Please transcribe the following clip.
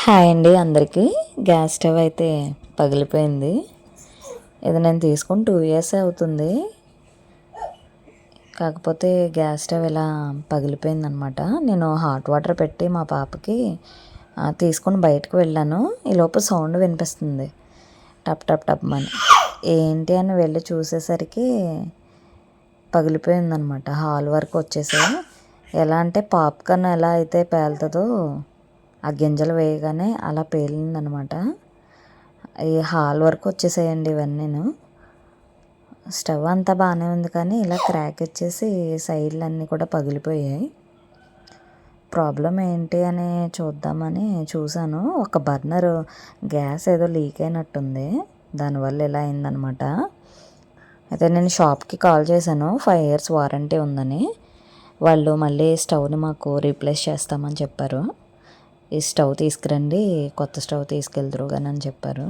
Hi అండి అందరికీ. Gas stove అయితే పగిలిపోయింది. ఇది నేను తీసుకొని 2 years అవుతుంది. కాకపోతే గ్యాస్ స్టవ్ ఇలా పగిలిపోయిందనమాట. నేను హాట్ వాటర్ పెట్టి మా పాపకి తీసుకొని బయటకు వెళ్ళాను. ఈలోపు సౌండ్ వినిపిస్తుంది, టప్ టప్ టప్ అని. ఏంటి అని వెళ్ళి చూసేసరికి పగిలిపోయిందనమాట. హాల్ వరకు వచ్చేసాయి. ఎలా అంటే పాప్కార్న్ ఎలా అయితే పేలుతుందో ఆ గింజలు వేయగానే అలా పేలిందనమాట. ఈ హాల్ వరకు వచ్చేసాయండి ఇవన్నీను. స్టవ్ అంతా బాగానే ఉంది, కానీ ఇలా క్రాక్ వచ్చేసి సైడ్లన్నీ కూడా పగిలిపోయాయి. ప్రాబ్లం ఏంటి అని చూద్దామని చూశాను. ఒక బర్నర్ గ్యాస్ ఏదో లీక్ అయినట్టుంది, దానివల్ల ఇలా అయిందనమాట. అయితే నేను షాప్కి కాల్ చేశాను, 5 years వారంటీ ఉందని. వాళ్ళు మళ్ళీ స్టవ్ని మాకు రీప్లేస్ చేస్తామని చెప్పారు. ఈ స్టవ్ తీసుకురండి, కొత్త స్టవ్ తీసుకెళ్తురు కానీ అని చెప్పారు.